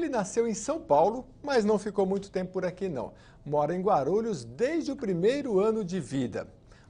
Ele nasceu em São Paulo, mas não ficou muito tempo por aqui não. Mora em Guarulhos desde o primeiro ano de vida.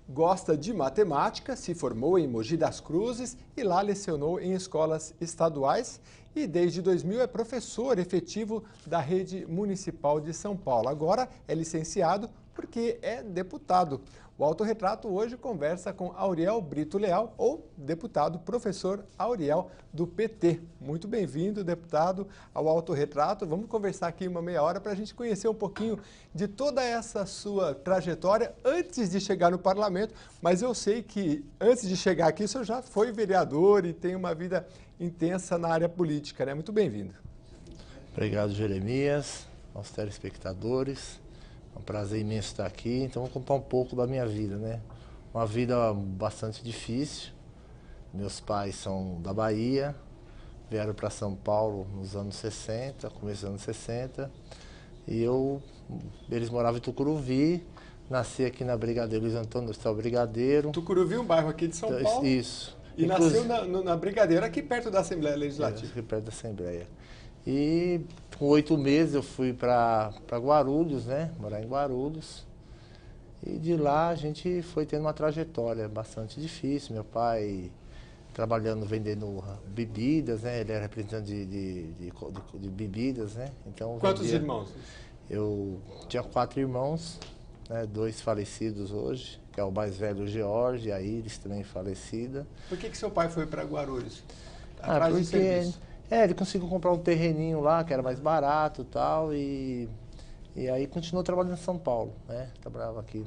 Gosta de matemática, se formou em Mogi das Cruzes e lá lecionou em escolas estaduais e desde 2000 é professor efetivo da Rede Municipal de São Paulo. Agora é licenciado porque é deputado. O Autorretrato hoje conversa com Auriel Brito Leal, ou deputado professor Auriel do PT. Muito bem-vindo, deputado, ao Autorretrato. Vamos conversar aqui uma meia hora para a gente conhecer um pouquinho de toda essa sua trajetória antes de chegar no parlamento, mas eu sei que antes de chegar aqui o senhor já foi vereador e tem uma vida intensa na área política, né? Muito bem-vindo. Obrigado, Jeremias, aos telespectadores. É um prazer imenso estar aqui. Então, vou contar um pouco da minha vida, né? Uma vida bastante difícil. Meus pais são da Bahia, vieram para São Paulo nos anos 60, começo dos anos 60. E eles moravam em Tucuruvi, nasci aqui na Brigadeiro, Luiz Antônio do Céu Brigadeiro. Tucuruvi é um bairro aqui de São Paulo? Isso. E nasceu na Brigadeiro, aqui perto da Assembleia Legislativa. Aqui perto da Assembleia. E com 8 meses eu fui para Guarulhos, né? Morar em Guarulhos. E de lá a gente foi tendo uma trajetória bastante difícil. Meu pai trabalhando, vendendo bebidas, né? Ele era representante de bebidas, né? Então, quantos irmãos? Eu tinha 4 irmãos, né? 2 falecidos hoje, que é o mais velho, o George, e a Iris também falecida. Por que seu pai foi para Guarulhos? Porque ele conseguiu comprar um terreninho lá, que era mais barato e tal, e aí continuou trabalhando em São Paulo, né? Trabalhava aqui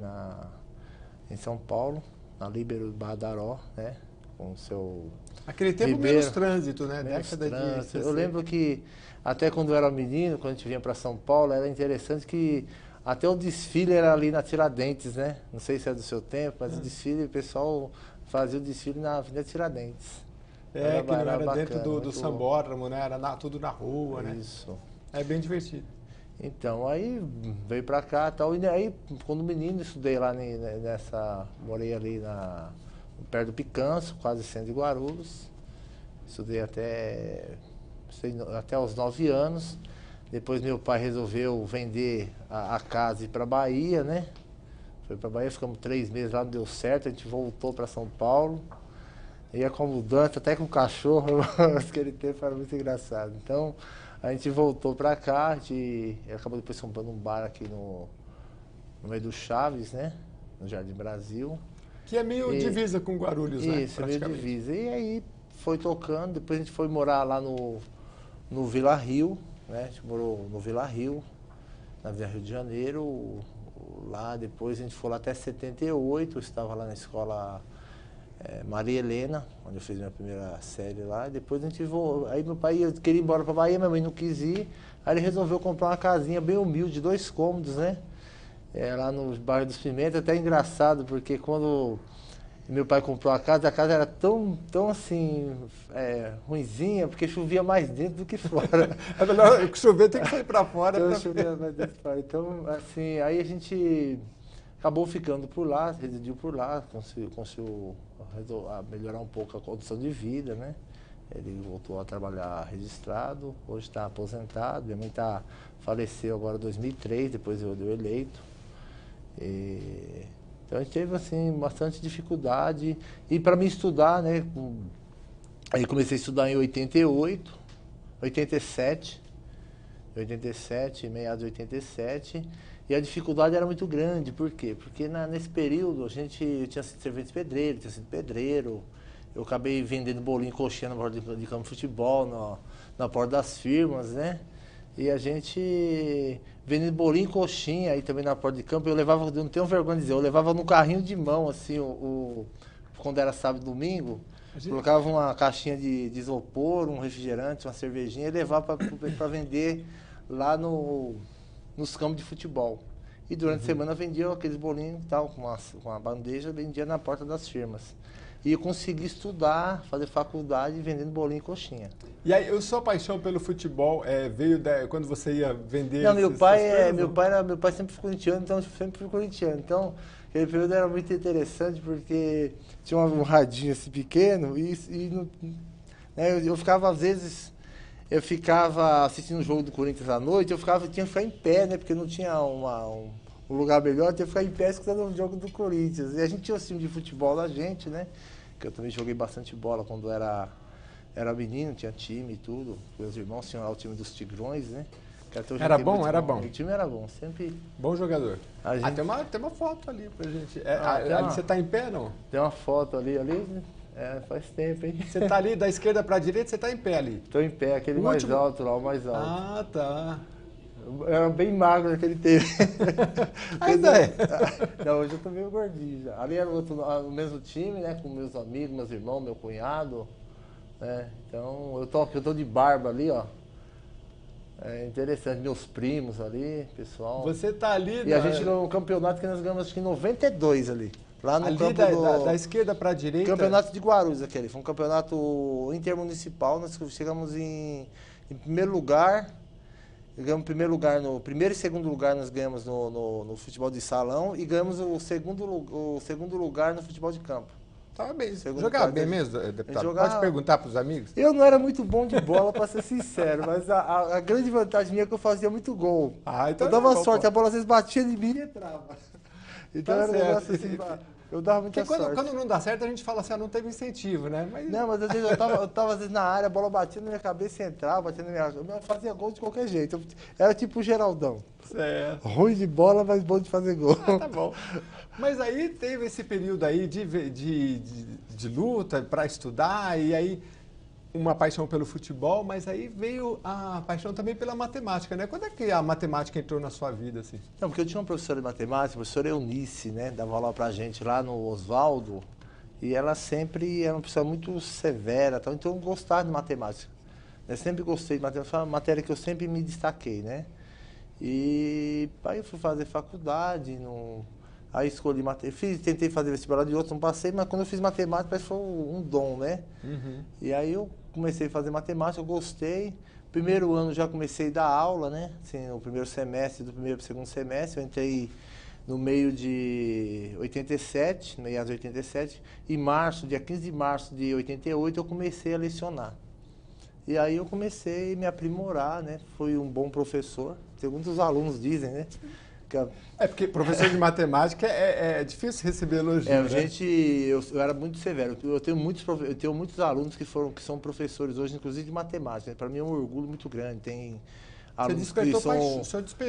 em São Paulo, na Líbero Badaró, né? Com o seu... Aquele tempo menos trânsito, né? Década de 60. Eu lembro que até quando eu era menino, quando a gente vinha para São Paulo, era interessante que até o desfile era ali na Tiradentes, né? Não sei se é do seu tempo, mas o desfile, o pessoal fazia o desfile na Avenida Tiradentes. Que não era bacana, dentro do sambódromo, né? Era tudo na rua, né? Isso. É bem divertido. Então, aí veio pra cá e tal. E aí, quando menino, estudei lá morei ali perto do Picanço, quase sendo de Guarulhos. Estudei até os 9 anos. Depois meu pai resolveu vender a casa e ir pra Bahia, né? Foi pra Bahia, ficamos 3 meses lá, não deu certo, a gente voltou pra São Paulo. Ia com a mudança, até com o cachorro, aquele tempo era muito engraçado. Então, a gente voltou pra cá, a gente acabou depois comprando um bar aqui no meio do Chaves, né? No Jardim Brasil. Que é meio divisa com Guarulhos, né? Isso, é meio divisa. E aí foi tocando, depois a gente foi morar lá no Vila Rio, né? A gente morou no Vila Rio, na Vila Rio de Janeiro. Lá depois a gente foi lá até 78, eu estava lá na escola Maria Helena, onde eu fiz minha primeira série lá. E depois a gente voltou. Aí meu pai queria ir embora para Bahia, minha mãe não quis ir. Aí ele resolveu comprar uma casinha bem humilde, 2 cômodos, né? Lá no bairro dos Pimentas, até engraçado, porque quando meu pai comprou a casa era tão assim, ruinzinha, porque chovia mais dentro do que fora. É melhor chover, tem que sair para fora. Então, chovia mais dentro que fora. Então, assim, aí a gente acabou ficando por lá, residiu por lá, conseguiu melhorar um pouco a condição de vida, né? Ele voltou a trabalhar registrado, hoje está aposentado. Minha mãe faleceu agora em 2003, depois eu dei eleito. Então a gente teve assim bastante dificuldade. E para mim estudar, né? Aí comecei a estudar em 87, meados de 87. E a dificuldade era muito grande. Por quê? Porque nesse período eu tinha sido servente de pedreiro, tinha sido pedreiro. Eu acabei vendendo bolinho, coxinha na porta de campo de futebol, na porta das firmas, né? E a gente vendendo bolinho e coxinha aí também na porta de campo. Eu não tenho vergonha de dizer, eu levava no carrinho de mão, assim, quando era sábado e domingo. Colocava uma caixinha de isopor, um refrigerante, uma cervejinha e levava para vender lá nos campos de futebol. E durante a semana vendia aqueles bolinhos e tal, com uma bandeja, vendia na porta das firmas. E eu consegui estudar, fazer faculdade vendendo bolinho e coxinha. E aí, a sua paixão pelo futebol veio quando você ia vender? Não, meu pai sempre foi corintiano, então sempre fui corintiano. Então, aquele período era muito interessante porque tinha um radinho assim pequeno e né, eu ficava às vezes eu ficava assistindo o jogo do Corinthians à noite, tinha que ficar em pé, né? Porque não tinha um lugar melhor, eu tinha que ficar em pé escutando o jogo do Corinthians. E a gente tinha o time de futebol da gente, né? Que eu também joguei bastante bola quando era menino, tinha time e tudo. Meus irmãos tinham lá o time dos Tigrões, né? Era bom? Era bom. O time era bom, sempre. Bom jogador. Gente... tem uma foto ali pra gente. Ali você tá em pé, não? Tem uma foto ali, faz tempo, hein? Você tá ali da esquerda pra direita, você tá em pé ali? Tô em pé, aquele mais alto lá, o mais alto. Ah, tá. Eu era bem magro naquele tempo. Ainda é? Não, hoje eu tô meio gordinho já. Ali era o mesmo time, né? Com meus amigos, meus irmãos, meu cunhado. Né? Então, eu tô de barba ali, ó. É interessante, meus primos ali, pessoal. Você tá ali... E a gente no campeonato que nós ganhamos, acho que em 92 ali. Lá no ali campo da esquerda para a direita? Campeonato de Guarulhos aquele. Foi um campeonato intermunicipal. Nós chegamos em primeiro lugar. Ganhamos primeiro lugar primeiro e segundo lugar nós ganhamos no futebol de salão e ganhamos o segundo lugar no futebol de campo. Tava bem. Jogava bem mesmo, deputado? Pode perguntar para os amigos? Eu não era muito bom de bola, para ser sincero, mas a grande vantagem minha é que eu fazia muito gol. Então eu dava sorte, a bola às vezes batia em mim e entrava. Então tá era um negócio assim, eu dava muita sorte. Quando não dá certo, a gente fala assim, não teve incentivo, né? Não, mas às vezes eu tava às vezes na área, a bola batia na minha cabeça e entrava, batia na minha... Eu fazia gol de qualquer jeito. Era tipo o Geraldão. Certo. Ruim de bola, mas bom de fazer gol. Tá bom. Mas aí teve esse período aí de luta para estudar, e aí uma paixão pelo futebol, mas aí veio a paixão também pela matemática, né? Quando é que a matemática entrou na sua vida, assim? Não, porque eu tinha uma professora de matemática, a professora Eunice, né? Dava aula pra gente lá no Oswaldo, e ela sempre era uma pessoa muito severa, então eu gostava de matemática. Eu sempre gostei de matemática, foi uma matéria que eu sempre me destaquei, né? E aí eu fui fazer faculdade, aí escolhi matemática, tentei fazer vestibular de outro, não passei, mas quando eu fiz matemática parece que foi um dom, né? Uhum. E aí eu comecei a fazer matemática, eu gostei. Primeiro ano já comecei a dar aula, né? Assim, no primeiro semestre, do primeiro para o segundo semestre, eu entrei no meio de 87, meados de 87, em março, dia 15 de março de 88, eu comecei a lecionar. E aí eu comecei a me aprimorar, né? Fui um bom professor, segundo os alunos dizem, né? Porque professor de matemática é difícil receber elogio, né? Eu era muito severo. Eu tenho muitos alunos que são professores hoje, inclusive de matemática. Para mim é um orgulho muito grande. Tem alunos que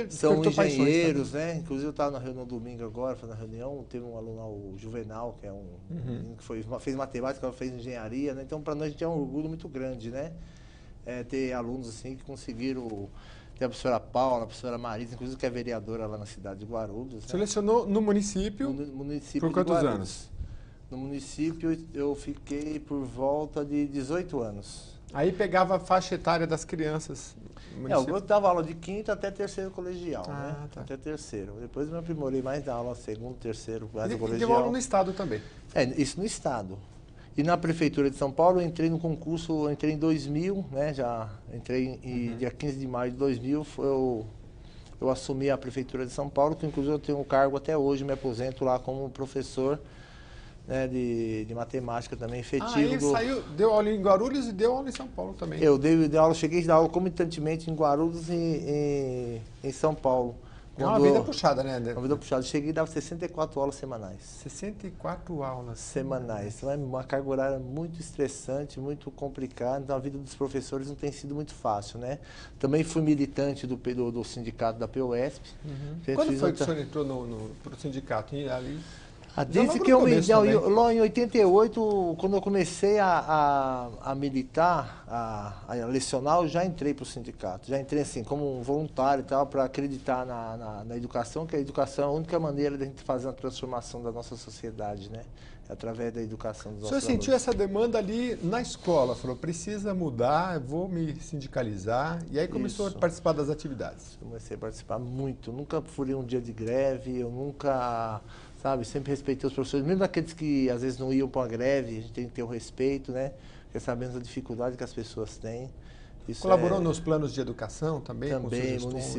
são engenheiros, né? Inclusive eu estava na reunião domingo agora, foi na reunião, teve um aluno lá, o Juvenal, que é menino que fez matemática, fez engenharia, né? Então para nós a gente é um orgulho muito grande, né? Ter alunos assim que conseguiram... Tem a professora Paula, a professora Marisa, inclusive que é vereadora lá na cidade de Guarulhos. Você lecionou no município, por quantos anos? No município eu fiquei por volta de 18 anos. Aí pegava a faixa etária das crianças. Eu dava aula de quinta até terceiro colegial, né? Tá. Até terceiro. Depois eu me aprimorei mais da aula segundo, terceiro, colegial. E deu aula no estado também? Isso no estado. E na Prefeitura de São Paulo eu entrei no concurso, eu entrei em 2000, né? Já entrei dia 15 de maio de 2000, eu assumi a Prefeitura de São Paulo, que inclusive eu tenho um cargo até hoje, me aposento lá como professor, né, de matemática também, efetivo. Deu aula em Guarulhos e deu aula em São Paulo também. Eu dei aula, cheguei a dar aula comitantemente em Guarulhos e em São Paulo. É uma vida puxada, né, André? Uma vida puxada. Cheguei e dava 64 aulas semanais. 64 aulas semanais. Então é uma carga horária muito estressante, muito complicada. Então a vida dos professores não tem sido muito fácil, né? Também fui militante do sindicato da POSP. Quando foi que o senhor entrou pro sindicato? Ali... Desde que lá em 88, quando eu comecei a militar, a lecionar, eu já entrei para o sindicato. Já entrei assim, como um voluntário e tal, para acreditar na educação, que a educação é a única maneira de a gente fazer uma transformação da nossa sociedade, né? Através da educação dos nossos alunos. O senhor sentiu essa demanda ali na escola? Falou, precisa mudar, vou me sindicalizar. E aí começou a participar das atividades? Comecei a participar muito. Nunca furei um dia de greve, eu nunca... Sabe, sempre respeitei os professores, mesmo aqueles que às vezes não iam para uma greve, a gente tem que ter o respeito, né? Porque sabemos a dificuldade que as pessoas têm. Isso colaborou nos planos de educação também? Também,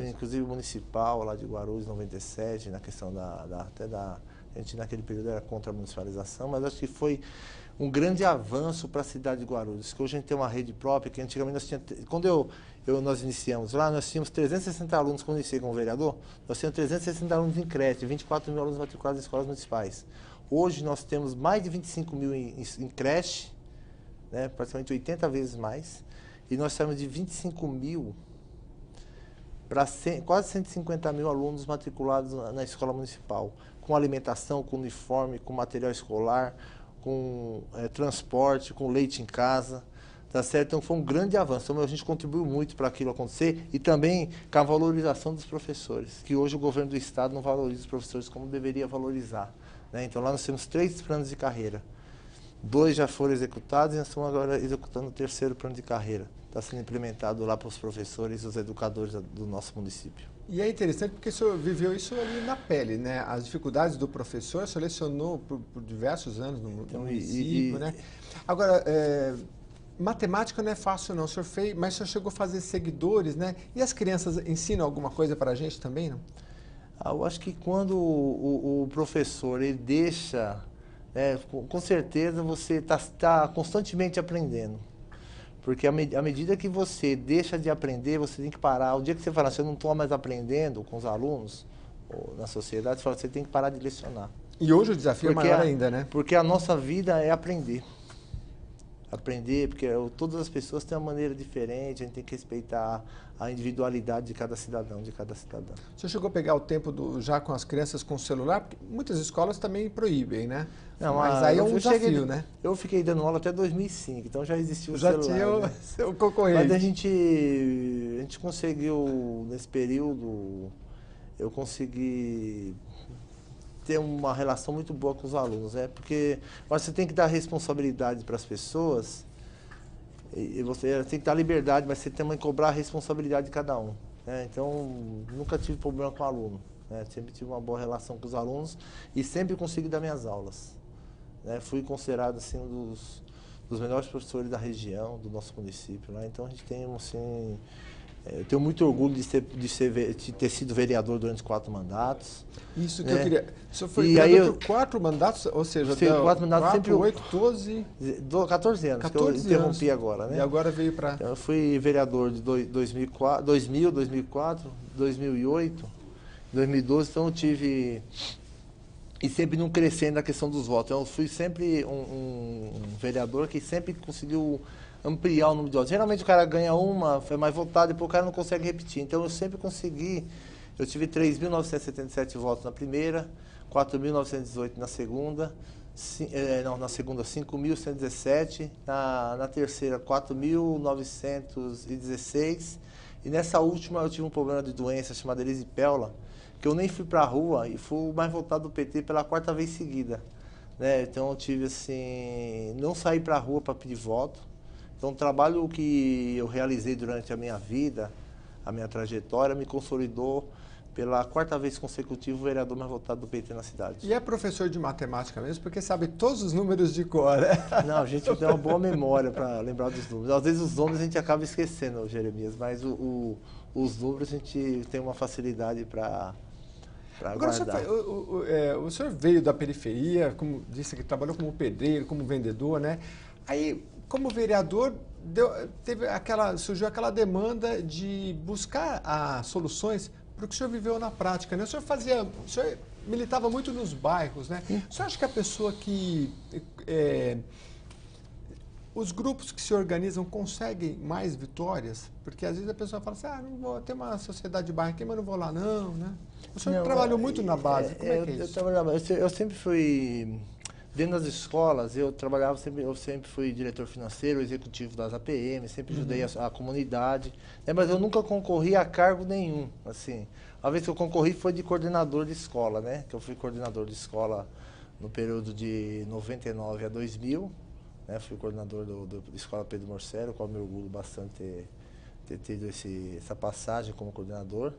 inclusive municipal, lá de Guarulhos, 97, na questão até da A gente naquele período era contra a municipalização, mas acho que foi um grande avanço para a cidade de Guarulhos, que hoje a gente tem uma rede própria, que antigamente nós tínhamos, quando nós iniciamos lá, nós tínhamos 360 alunos, quando eu iniciei como vereador, nós tínhamos 360 alunos em creche, 24 mil alunos matriculados em escolas municipais. Hoje nós temos mais de 25 mil em creche, né, praticamente 80 vezes mais, e nós saímos de 25 mil para quase 150 mil alunos matriculados na escola municipal, com alimentação, com uniforme, com material escolar, com transporte, com leite em casa, tá certo? Então foi um grande avanço, então a gente contribuiu muito para aquilo acontecer e também com a valorização dos professores, que hoje o governo do estado não valoriza os professores como deveria valorizar, né? Então lá nós temos 3 planos de carreira, 2 já foram executados e nós estamos agora executando o 3º plano de carreira. Está sendo implementado lá para os professores e os educadores do nosso município. E é interessante porque o senhor viveu isso ali na pele, né? As dificuldades do professor, o senhor lecionou por diversos anos no município, né? Agora, matemática não é fácil não, o senhor fez, mas o senhor chegou a fazer seguidores, né? E as crianças ensinam alguma coisa para a gente também, não? Eu acho que quando o professor ele deixa, com certeza você está constantemente aprendendo. Porque à medida que você deixa de aprender, você tem que parar. O dia que você fala, você não está mais aprendendo com os alunos, ou na sociedade, você tem que parar de lecionar. E hoje o desafio é maior ainda, né? Porque a nossa vida é aprender. Aprender, porque todas as pessoas têm uma maneira diferente, a gente tem que respeitar a individualidade de cada cidadão, de cada cidadã. O senhor chegou a pegar o tempo já com as crianças com celular? Porque muitas escolas também proíbem, né? Não, mas aí é um desafio, né? Eu fiquei dando aula até 2005, então já existia o já celular. Já tinha seu concorrente. Mas a gente conseguiu, nesse período, eu consegui ter uma relação muito boa com os alunos, né? Porque você tem que dar responsabilidade para as pessoas, e você tem que dar liberdade, mas você tem que cobrar a responsabilidade de cada um, né? Então, nunca tive problema com o aluno, né? Sempre tive uma boa relação com os alunos e sempre consegui dar minhas aulas, né? Fui considerado assim um dos melhores professores da região, do nosso município, né? Então a gente tem assim, eu tenho muito orgulho de ter sido vereador durante 4 mandatos. Isso que eu queria. O senhor foi vereador por 4 mandatos, ou seja, 4 mandatos, 4, 8, 12... 14 anos, 14 que eu interrompi agora, né? E agora veio para... Então, eu fui vereador de 2004, 2000, 2004, 2008, 2012, então eu tive... E sempre não crescendo na questão dos votos. Eu fui sempre um vereador que sempre conseguiu ampliar o número de votos. Geralmente o cara ganha uma, foi mais votado, depois o cara não consegue repetir. Então eu sempre consegui, eu tive 3.977 votos na primeira, 4.918 na segunda, na segunda 5.117, na terceira 4.916, e nessa última eu tive um problema de doença chamada erisipela, que eu nem fui para a rua e fui o mais votado do PT pela 4ª vez seguida, né? Então eu tive assim, não saí para a rua para pedir voto. Então o trabalho que eu realizei durante a minha vida, a minha trajetória, me consolidou pela 4ª vez consecutiva o vereador mais votado do PT na cidade. E é professor de matemática mesmo, porque sabe todos os números de cor, né? Não, a gente tem uma boa memória para lembrar dos números. Às vezes os nomes a gente acaba esquecendo, Jeremias, mas os números a gente tem uma facilidade para... Agora, o senhor veio da periferia, como disse que trabalhou como pedreiro, como vendedor, né? Aí, como vereador, surgiu aquela demanda de buscar soluções para o que o senhor viveu na prática, né? O senhor militava muito nos bairros, né? O senhor acha que a pessoa que... os grupos que se organizam conseguem mais vitórias? Porque às vezes a pessoa fala assim, não vou ter uma sociedade de bairro aqui, mas não vou lá não, né? O senhor trabalhou muito na base, como é que é isso? Eu sempre fui, dentro das escolas, eu sempre fui diretor financeiro, executivo das APM, sempre ajudei a comunidade, né? Mas eu nunca concorri a cargo nenhum, assim. A vez que eu concorri foi de coordenador de escola, né? Que eu fui coordenador de escola no período de 99 a 2000, né? Fui coordenador da Escola Pedro Morcero, com qual me orgulho bastante ter tido essa passagem como coordenador.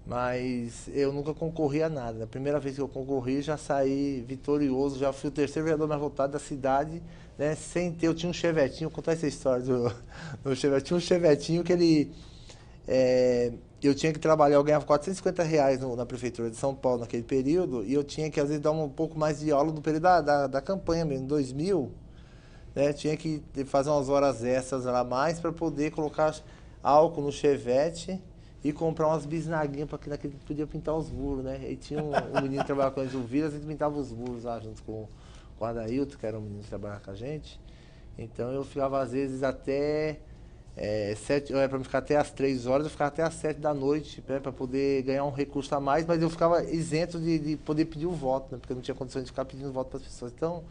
Mas eu nunca concorri a nada. A primeira vez que eu concorri, já saí vitorioso, já fui o 3º vereador mais votado da cidade, né? Eu tinha um chevetinho, vou contar essa história do Chevette. Tinha um chevetinho que ele... eu tinha que trabalhar, eu ganhava R$ 450 na Prefeitura de São Paulo naquele período, e eu tinha que, às vezes, dar um pouco mais de aula no período da campanha mesmo, em 2000, né? Tinha que fazer umas horas extras lá mais para poder colocar álcool no chevette e comprar umas bisnaguinhas para que podia pintar os muros, né? E tinha um menino que trabalhava com a gente, o Vila, a gente pintava os muros lá junto com o Adailton, que era um menino que trabalhava com a gente. Então eu ficava às vezes até para ficar até às 3 horas, eu ficava até às 7 da noite, né, para poder ganhar um recurso a mais, mas eu ficava isento de poder pedir o voto, né, porque eu não tinha condições de ficar pedindo voto para as pessoas. Então,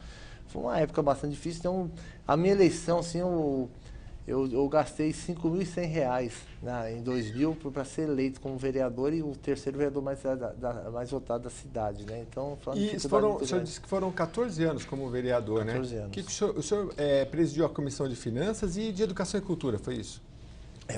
foi uma época bastante difícil. Então, a minha eleição, assim, eu gastei R$ 5.100 em 2000 para ser eleito como vereador e o terceiro vereador mais votado da cidade, né? Então, e o senhor disse que foram 14 anos como vereador, 14 né? anos. O senhor presidiu a Comissão de Finanças e de Educação e Cultura, foi isso?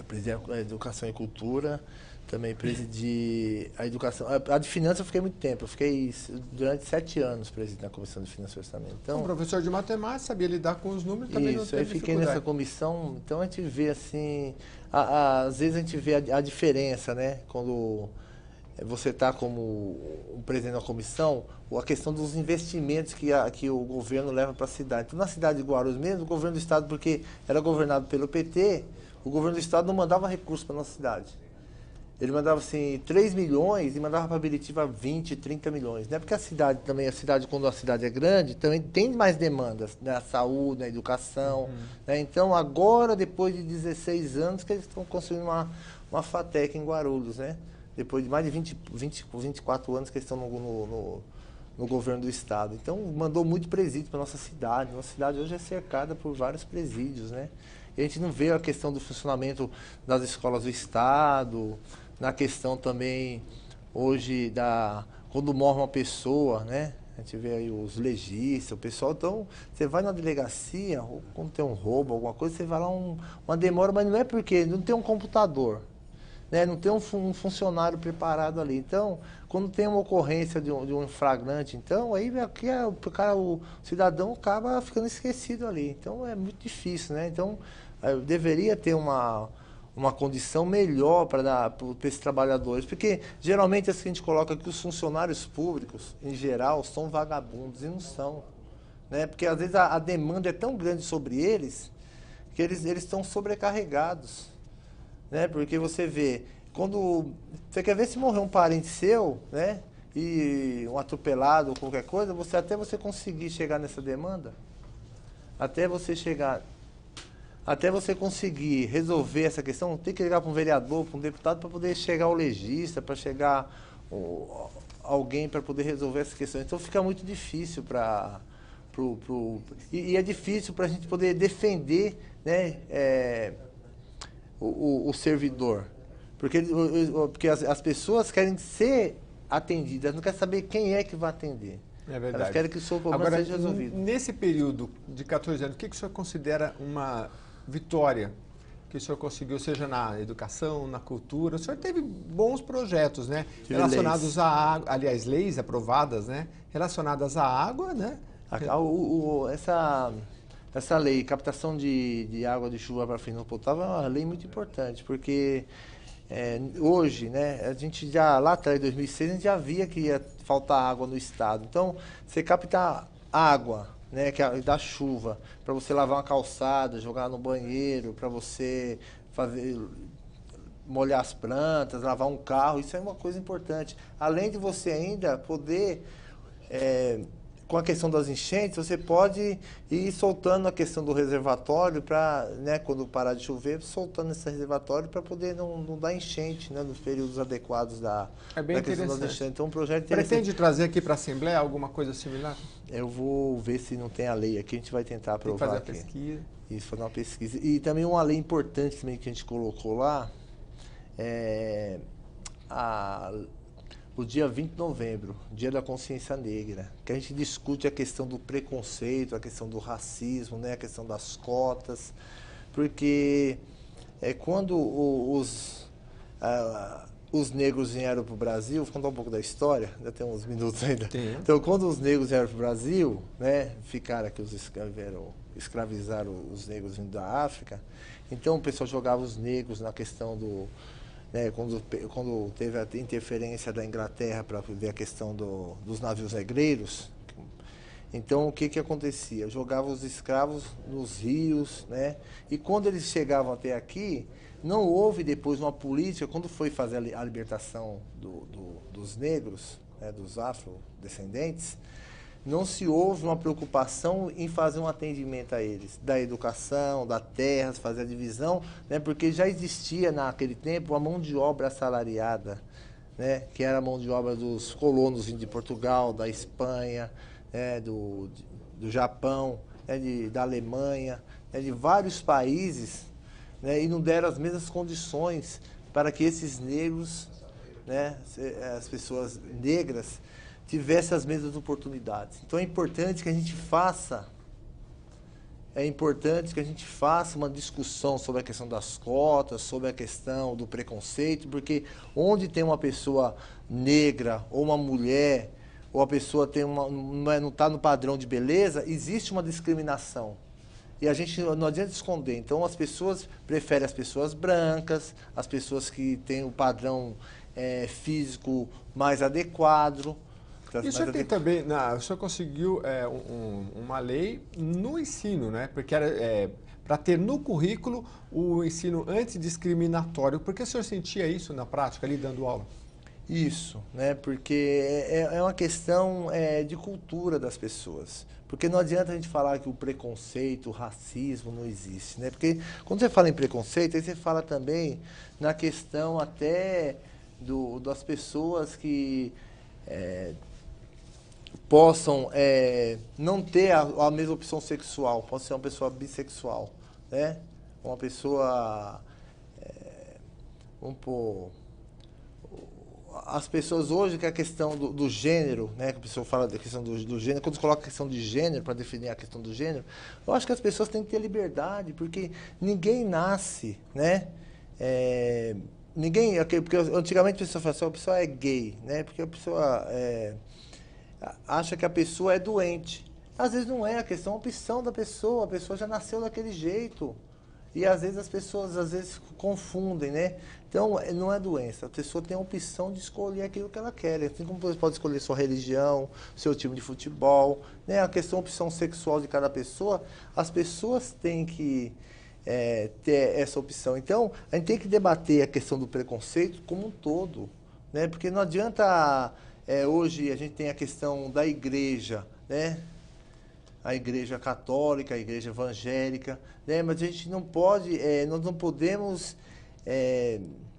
Presidi a Educação e Cultura, também presidi a Educação. A de Finanças eu fiquei muito tempo, eu fiquei durante 7 anos presidindo a Comissão de Finanças e Orçamento. Então, um professor de matemática, sabia lidar com os números, também não isso, teve aí fiquei nessa comissão, então a gente vê assim, às vezes a gente vê a diferença, né? Quando você está como um presidente da comissão, a questão dos investimentos que o governo leva para a cidade. Então, na cidade de Guarulhos mesmo, o governo do estado, porque era governado pelo PT, o governo do estado não mandava recursos para a nossa cidade. Ele mandava assim 3 milhões e mandava para Biritiba 20, 30 milhões. Né? Porque a cidade também, quando a cidade é grande, também tem mais demandas na saúde, na educação. Né? Então, agora, depois de 16 anos, que eles estão construindo uma FATEC em Guarulhos, né? Depois de mais de 24 anos que eles estão no governo do estado. Então, mandou muito presídio para nossa cidade. Nossa cidade hoje é cercada por vários presídios, né? E a gente não vê a questão do funcionamento das escolas do estado, na questão também, hoje, quando morre uma pessoa, né? A gente vê aí os legistas, o pessoal, então, você vai na delegacia, ou quando tem um roubo, alguma coisa, você vai lá, uma demora, mas não é porque não tem um computador, né? Não tem um funcionário preparado ali. Então, quando tem uma ocorrência de um flagrante, então, aí o cidadão acaba ficando esquecido ali. Então, é muito difícil, né? Então, deveria ter uma condição melhor para esses trabalhadores, porque geralmente assim, a gente coloca que os funcionários públicos, em geral, são vagabundos, e não são. Né? Porque às vezes a demanda é tão grande sobre eles que eles estão sobrecarregados. Né? Porque você vê, quando você quer ver se morrer um parente seu, né? E um atropelado ou qualquer coisa, até você conseguir chegar nessa demanda, até você conseguir resolver essa questão, tem que ligar para um vereador, para um deputado, para poder chegar o legista, para chegar alguém para poder resolver essa questão. Então fica muito difícil e é difícil para a gente poder defender, né, o servidor. Porque as pessoas querem ser atendidas, não querem saber quem é que vai atender. É verdade. Elas querem que o seu problema seja resolvido. Nesse período de 14 anos, o que o senhor considera uma vitória que o senhor conseguiu, seja na educação, na cultura? O senhor teve bons projetos, né? Relacionados à água, aliás, leis aprovadas, né? Relacionadas à água, né? Essa lei, captação de água de chuva para fins não potável, é uma lei muito importante, porque hoje, né, a gente já, lá atrás, em 2006, a gente já via que ia faltar água no estado. Então, você captar água, né, da chuva, para você lavar uma calçada, jogar no banheiro, para você molhar as plantas, lavar um carro, isso é uma coisa importante. Além de você ainda poder, com a questão das enchentes, você pode ir soltando a questão do reservatório para, né, quando parar de chover, soltando esse reservatório para poder não dar enchente, né, nos períodos adequados da questão das enchentes. Então, um projeto interessante. Pretende trazer aqui para a Assembleia alguma coisa similar? Eu vou ver se não tem a lei aqui, a gente vai tentar aprovar aqui. Fazer a pesquisa. Isso, fazer uma pesquisa. E também uma lei importante também que a gente colocou lá, o dia 20 de novembro, Dia da Consciência Negra, que a gente discute a questão do preconceito, a questão do racismo, né, a questão das cotas, porque quando os negros vieram para o Brasil, vou contar um pouco da história, ainda tem uns minutos ainda. Sim. Então, quando os negros vieram para o Brasil, né, ficaram aqui, escravizaram os negros vindo da África, então o pessoal jogava os negros na questão né, quando teve a interferência da Inglaterra para ver a questão dos navios negreiros. Então, o que acontecia? Jogavam os escravos nos rios, né? E quando eles chegavam até aqui, não houve depois uma política, quando foi fazer a libertação dos negros, né, dos afrodescendentes, não se houve uma preocupação em fazer um atendimento a eles, da educação, da terra, fazer a divisão, né, porque já existia naquele tempo a mão de obra assalariada, né, que era a mão de obra dos colonos de Portugal, da Espanha, do Japão, da Alemanha, de vários países, né, e não deram as mesmas condições para que esses negros, né, as pessoas negras, tivessem as mesmas oportunidades. Então é importante que a gente faça uma discussão sobre a questão das cotas, sobre a questão do preconceito, porque onde tem uma pessoa negra ou uma mulher, ou a pessoa não está no padrão de beleza, existe uma discriminação. E a gente não adianta esconder. Então as pessoas preferem as pessoas brancas, as pessoas que têm o padrão físico mais adequado. E o senhor tem também, o senhor conseguiu uma lei no ensino, né? Porque era para ter no currículo o ensino antidiscriminatório. Por que o senhor sentia isso na prática, ali dando aula? Isso, né? Porque é uma questão de cultura das pessoas. Porque não adianta a gente falar que o preconceito, o racismo não existe, né? Porque quando você fala em preconceito, aí você fala também na questão até das pessoas que possam não ter a mesma opção sexual, pode ser uma pessoa bissexual, né? Uma pessoa, vamos pôr, as pessoas hoje, que a questão do gênero, né, que a pessoa fala da questão do gênero, quando coloca a questão de gênero, para definir a questão do gênero, eu acho que as pessoas têm que ter liberdade, porque ninguém nasce, né? Porque antigamente a pessoa fala assim, a pessoa é gay, né? Porque a pessoa acha que a pessoa é doente. Às vezes não é, a questão é a opção da pessoa, a pessoa já nasceu daquele jeito. E às vezes as pessoas confundem, né? Então, não é doença. A pessoa tem a opção de escolher aquilo que ela quer. Assim como você pode escolher sua religião, seu time de futebol, né? A questão, a opção sexual de cada pessoa, as pessoas têm que ter essa opção. Então, a gente tem que debater a questão do preconceito como um todo, né? Porque não adianta... hoje a gente tem a questão da igreja, né? A igreja católica, a igreja evangélica, né? Mas a gente não pode, nós não podemos,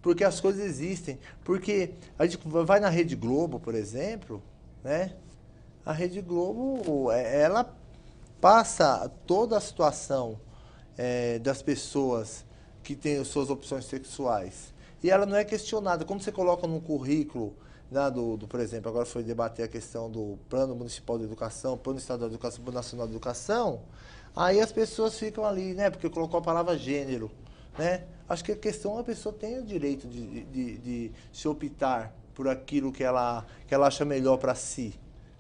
porque as coisas existem. Porque a gente vai na Rede Globo, por exemplo, né? A Rede Globo, ela passa toda a situação das pessoas que têm as suas opções sexuais. E ela não é questionada. Quando você coloca no currículo, por exemplo, agora foi debater a questão do Plano Municipal de Educação, Plano Estadual de Educação, Plano Nacional de Educação, aí as pessoas ficam ali, né? Porque colocou a palavra gênero, né? Acho que a questão, a pessoa tem o direito de se optar por aquilo que ela acha melhor para si.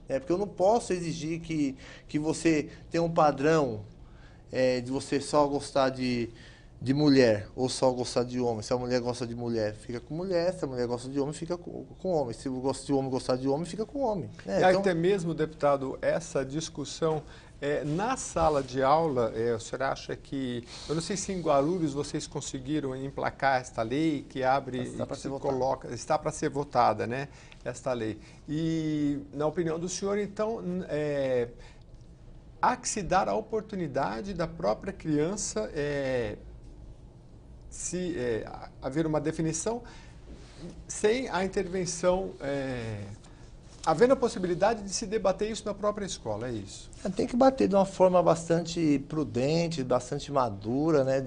Né? Porque eu não posso exigir que você tenha um padrão de você só gostar de mulher, ou só gostar de homem. Se a mulher gosta de mulher, fica com mulher. Se a mulher gosta de homem, fica com homem. Se gosta de homem gostar de homem, fica com homem. Né? E então... até mesmo, deputado, essa discussão na sala de aula, o senhor acha que... Eu não sei se em Guarulhos vocês conseguiram emplacar esta lei que abre e se coloca... Está para ser votada, né? Esta lei. E, na opinião do senhor, então... há que se dar a oportunidade da própria criança haver uma definição sem a intervenção, havendo a possibilidade de se debater isso na própria escola, é isso? Tem que bater de uma forma bastante prudente, bastante madura, né,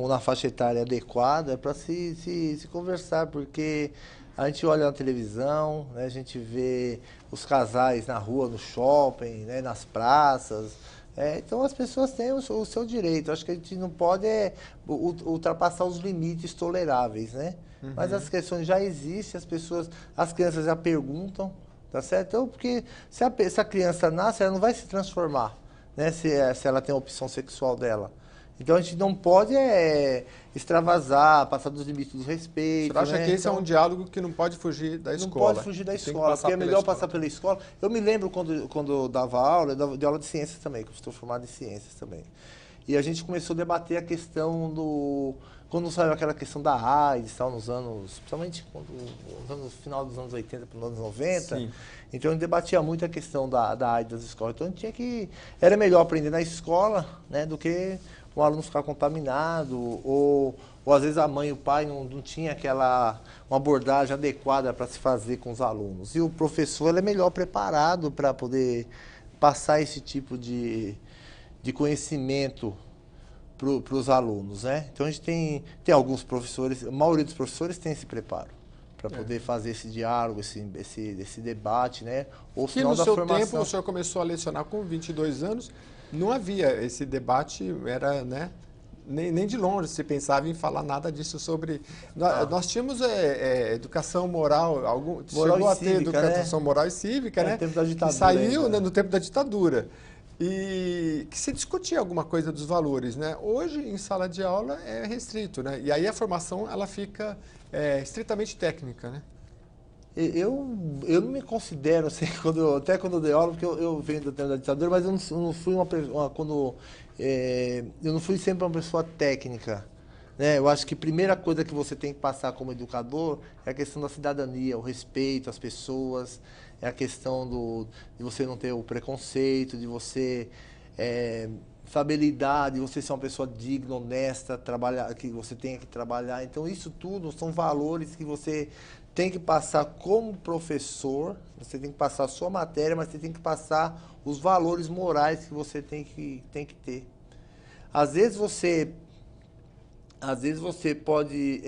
na faixa etária adequada, para se conversar, porque a gente olha na televisão, né, a gente vê os casais na rua, no shopping, né, nas praças. Então as pessoas têm o seu direito. Acho que a gente não pode ultrapassar os limites toleráveis, né? Uhum. Mas as questões já existem, as crianças já perguntam, tá certo? Então, porque se a criança nasce, ela não vai se transformar, né? Se ela tem a opção sexual dela. Então a gente não pode extravasar, passar dos limites do respeito. Você acha né? que esse então, é um diálogo que não pode fugir da escola? Não pode fugir da escola, porque é melhor passar pela escola. Eu me lembro quando eu dava aula, eu dei aula de ciências também, que eu estou formado em ciências também. E a gente começou a debater a questão do... Quando saiu aquela questão da AIDS, tal, nos anos... Principalmente no final dos anos 80 para os anos 90. Sim. Então, a gente debatia muito a questão da AIDS das escolas. Então, a gente tinha que... Era melhor aprender na escola, né, do que o aluno ficar contaminado, ou às vezes a mãe e o pai não tinha uma abordagem adequada para se fazer com os alunos. E o professor ele é melhor preparado para poder passar esse tipo de conhecimento para os alunos, né? Então a gente tem alguns professores, a maioria dos professores tem esse preparo para poder fazer esse diálogo, esse debate, né? Ou que no seu tempo o senhor começou a lecionar com 22 anos, não havia esse debate, era, né? Nem de longe se pensava em falar nada disso sobre... Nós tínhamos educação moral, chegou a ter educação moral e cívica, né? No tempo da ditadura, que saiu no tempo da ditadura. E que se discutia alguma coisa dos valores, né? Hoje, em sala de aula, é restrito, né? E aí a formação ela fica estritamente técnica, né? Eu não me considero, assim, até quando eu dei aula, porque eu venho do tempo da ditadura, mas eu não fui eu não fui sempre uma pessoa técnica. Né? Eu acho que a primeira coisa que você tem que passar como educador é a questão da cidadania, o respeito às pessoas, é a questão de você não ter o preconceito, de você saber lidar, de você ser uma pessoa digna, honesta, que você tenha que trabalhar. Então, isso tudo são valores que você tem que passar como professor, você tem que passar a sua matéria, mas você tem que passar os valores morais que você tem que ter. Às vezes você pode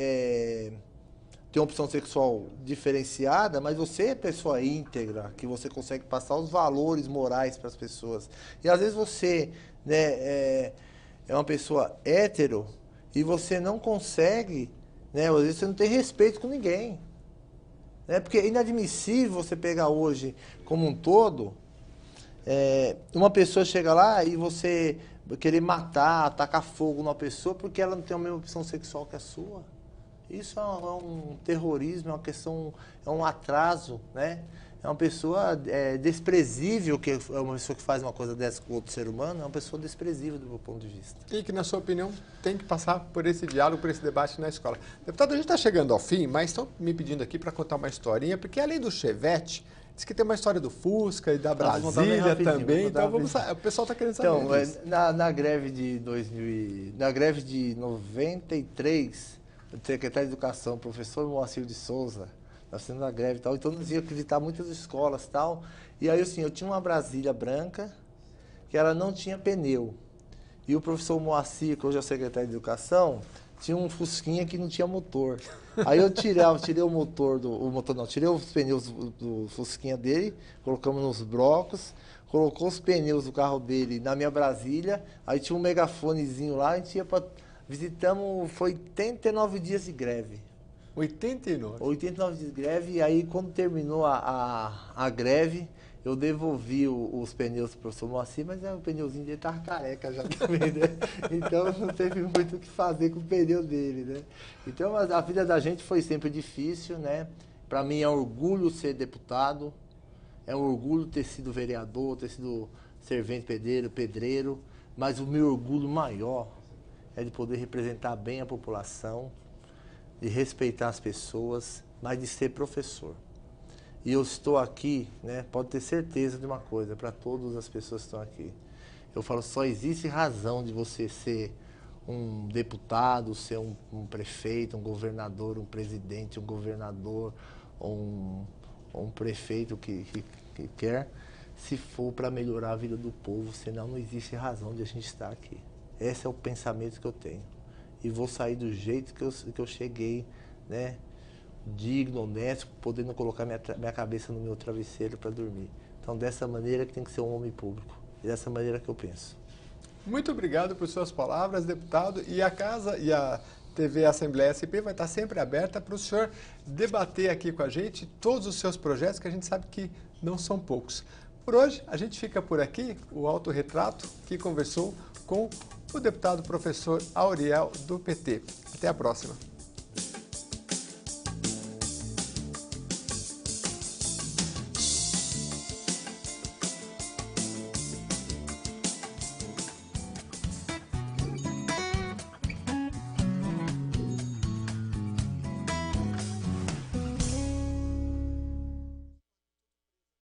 ter uma opção sexual diferenciada, mas você é pessoa íntegra, que você consegue passar os valores morais para as pessoas. E às vezes você, né, é uma pessoa hétero e você não consegue, né, às vezes você não tem respeito com ninguém. Né, porque é inadmissível você pegar hoje como um todo, uma pessoa chega lá e você querer matar, atacar fogo numa pessoa porque ela não tem a mesma opção sexual que a sua. Isso é um terrorismo, é uma questão, é um atraso, né? É uma pessoa desprezível, que é uma pessoa que faz uma coisa dessa com outro ser humano, é uma pessoa desprezível do meu ponto de vista. E que, na sua opinião, tem que passar por esse diálogo, por esse debate na escola. Deputado, a gente está chegando ao fim, mas estão me pedindo aqui para contar uma historinha, porque além do Chevette, diz que tem uma história do Fusca e da Brasília também, então o pessoal está querendo saber disso. Na greve de 93, o secretário de Educação, o professor Moacir de Souza, nós fizemos uma greve e tal, então nós íamos visitar muitas escolas e tal, e aí assim, eu tinha uma Brasília branca, que ela não tinha pneu, e o professor Moacir, que hoje é o secretário de Educação, tinha um Fusquinha que não tinha motor. Aí eu tirei tirei os pneus do Fusquinha dele, colocamos nos blocos, colocou os pneus do carro dele na minha Brasília, aí tinha um megafonezinho lá, a gente ia visitamos, foi 89 dias de greve. 89? 89 dias de greve, e aí quando terminou a greve, eu devolvi os pneus pro professor Moacir, mas o pneuzinho dele estava careca já também, né? Então não teve muito o que fazer com o pneu dele, né? Então a vida da gente foi sempre difícil, né? Para mim é um orgulho ser deputado, é um orgulho ter sido vereador, ter sido servente pedreiro, mas o meu orgulho maior é de poder representar bem a população, de respeitar as pessoas, mas de ser professor. E eu estou aqui, né, pode ter certeza de uma coisa, para todas as pessoas que estão aqui. Eu falo, só existe razão de você ser um deputado, ser um prefeito, um governador, um presidente, um governador, ou um prefeito que quer, se for para melhorar a vida do povo, senão não existe razão de a gente estar aqui. Esse é o pensamento que eu tenho. E vou sair do jeito que eu cheguei, né? Digno, honesto, podendo colocar minha cabeça no meu travesseiro para dormir. Então, dessa maneira que tem que ser um homem público. E dessa maneira que eu penso. Muito obrigado por suas palavras, deputado. E a casa e a TV Assembleia SP vai estar sempre aberta para o senhor debater aqui com a gente todos os seus projetos, que a gente sabe que não são poucos. Por hoje, a gente fica por aqui, o Autorretrato, que conversou com o deputado professor Auriel, do PT. Até a próxima.